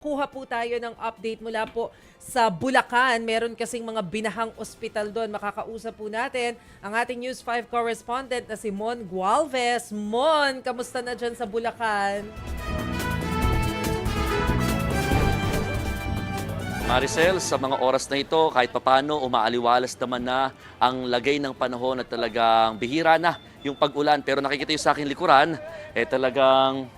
Kuha po tayo ng update mula po sa Bulacan. Meron kasing mga binahang ospital doon. Makakausap po natin ang ating News 5 correspondent na si Mon Gualvez. Mon, kamusta na dyan sa Bulacan? Maricel, sa mga oras na ito, kahit papano, umaaliwalas naman na ang lagay ng panahon at talagang bihira na yung pag-ulan. Pero nakikita yung sa aking likuran, talagang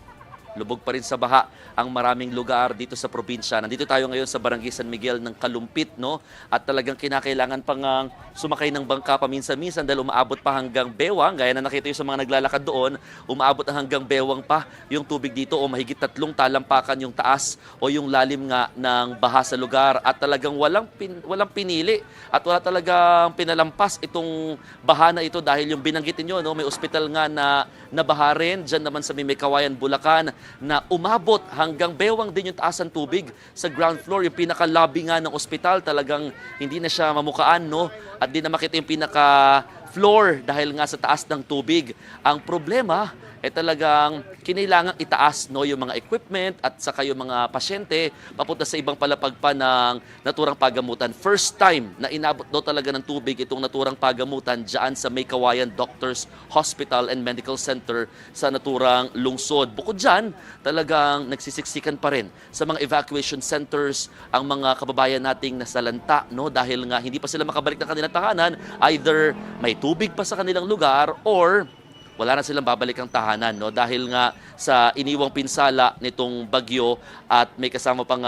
lubog pa rin sa baha ang maraming lugar dito sa probinsya. Nandito tayo ngayon sa Barangay San Miguel ng Kalumpit, no? At talagang kinakailangan pang sumakay ng bangka paminsan-minsan dahil umaabot pa hanggang bewang. Gaya na nakita yung sa mga naglalakad doon, umaabot na hanggang bewang pa yung tubig dito o mahigit 3 talampakan yung taas o yung lalim nga ng baha sa lugar. At talagang walang pinili at wala talagang pinalampas itong baha na ito dahil yung binanggitin nyo, no? May ospital nga na nabaha rin dyan naman sa Kawayan, Bulacan, na umabot hanggang bewang din yung taas ng tubig sa ground floor. Yung pinaka-lobby nga ng ospital talagang hindi na siya mamukaan, no? At di na makita yung pinaka-floor dahil nga sa taas ng tubig. Ang problema talagang kinailangang itaas, no, yung mga equipment at saka yung mga pasyente papunta sa ibang palapag pa ng naturang pagamutan. First time na inabot daw talaga ng tubig itong naturang pagamutan dyan sa Kawayan Doctors Hospital and Medical Center sa naturang lungsod. Bukod dyan, talagang nagsisiksikan pa rin sa mga evacuation centers ang mga kababayan nating nasalanta, no, dahil nga hindi pa sila makabalik ng kanilang tahanan, either may tubig pa sa kanilang lugar or wala na silang babalik ang tahanan, no? Dahil nga sa iniwang pinsala nitong bagyo at may kasama pang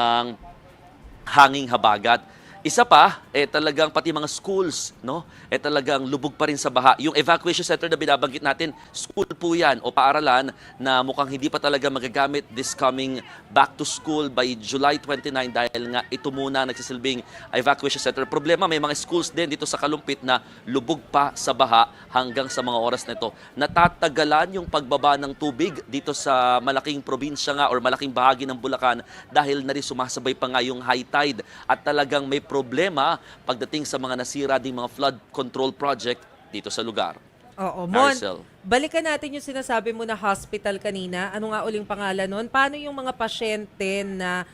hanging habagat. Isa pa, talagang pati mga schools, no? Talagang lubog pa rin sa baha. Yung evacuation center na binabanggit natin, school po yan o paaralan na mukhang hindi pa talaga magagamit this coming back to school by July 29 dahil nga ito muna nagsisilbing evacuation center. Problema, may mga schools din dito sa Kalumpit na lubog pa sa baha hanggang sa mga oras na ito. Natatagalan yung pagbaba ng tubig dito sa malaking probinsya nga or malaking bahagi ng Bulacan dahil na rin sumasabay pa nga yung high tide at talagang may problema pagdating sa mga nasira ding mga flood control project dito sa lugar. Oo, Mon, Maricel, balikan natin yung sinasabi mo na hospital kanina. Ano nga uling pangalan nun? Paano yung mga pasyente na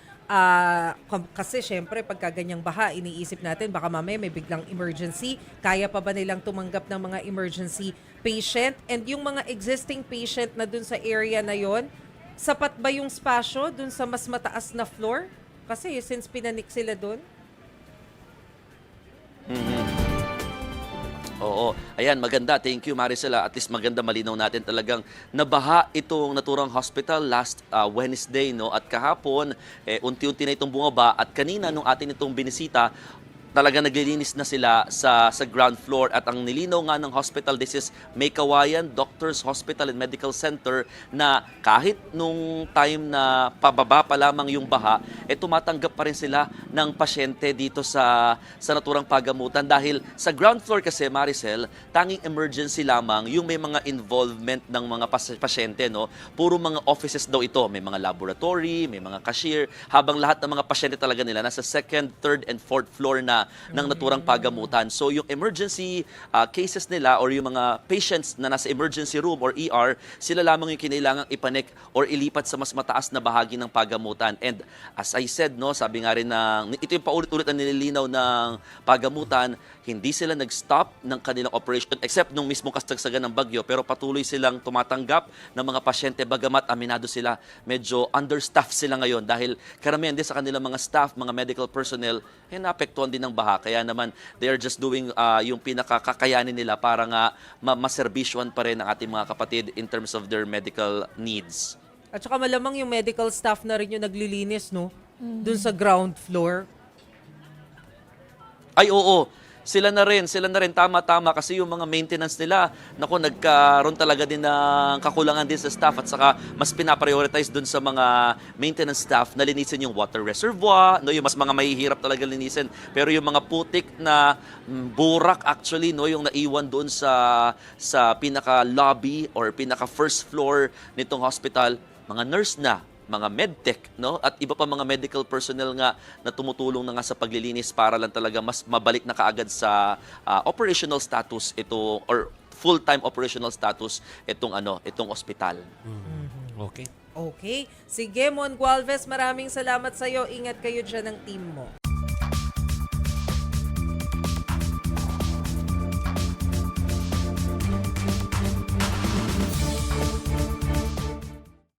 kasi syempre pagka ganyang baha, iniisip natin baka mamaya may biglang emergency. Kaya pa ba nilang tumanggap ng mga emergency patient? And yung mga existing patient na dun sa area na yon, sapat ba yung spasyo dun sa mas mataas na floor? Kasi since pinanik sila dun. oo. Ayan, maganda. Thank you, Maricel. At least maganda malinaw natin talagang nabaha itong naturang hospital last Wednesday, no? At kahapon, unti-unti na itong bumaba. At kanina, nung atin itong binisita, talaga naglilinis na sila sa ground floor at ang nilinaw nga ng hospital, this is Kawayan Doctors Hospital and Medical Center, na kahit nung time na pababa pa lamang yung baha, tumatanggap pa rin sila ng pasyente dito sa naturang pagamutan dahil sa ground floor kasi, Maricel, tanging emergency lamang yung may mga involvement ng mga pasyente, no? Puro mga offices daw ito, may mga laboratory, may mga cashier, habang lahat ng mga pasyente talaga nila nasa second, third, and fourth floor na ng naturang pagamutan. So yung emergency cases nila or yung mga patients na nasa emergency room or ER, sila lamang yung kinailangang ipanik or ilipat sa mas mataas na bahagi ng pagamutan. And as I said, no, sabi nga rin ito yung paulit-ulit na nililinaw ng pagamutan, hindi sila nag-stop ng kanilang operation except nung mismong kasagsagan ng bagyo, pero patuloy silang tumatanggap ng mga pasyente bagamat aminado sila medyo understaffed sila ngayon dahil karamihan din sa kanilang mga staff, mga medical personnel, naapektuhan din ng baha. Kaya naman, they are just doing yung pinakakakayanin nila para nga maservisyon pa rin ang ating mga kapatid in terms of their medical needs. At saka malamang yung medical staff na rin yung naglilinis, no? Dun sa ground floor. Ay, oo. Sila na rin, tama-tama kasi yung mga maintenance nila, naku, nagkaroon talaga din ng kakulangan din sa staff at saka mas pinaprioritize dun sa mga maintenance staff na linisin yung water reservoir, no, yung mas mga mahihirap talaga linisin. Pero yung mga putik na burak actually, no, yung naiwan doon sa pinaka-lobby or pinaka-first floor nitong hospital, mga nurse na, mga medtech, no? At iba pa mga medical personnel nga na tumutulong na nga sa paglilinis para lang talaga mas mabalik na kaagad sa operational status ito or full-time operational status itong ospital. Okay. Okay. Sige, Mon Gualvez, maraming salamat sa'yo. Ingat kayo dyan ng team mo.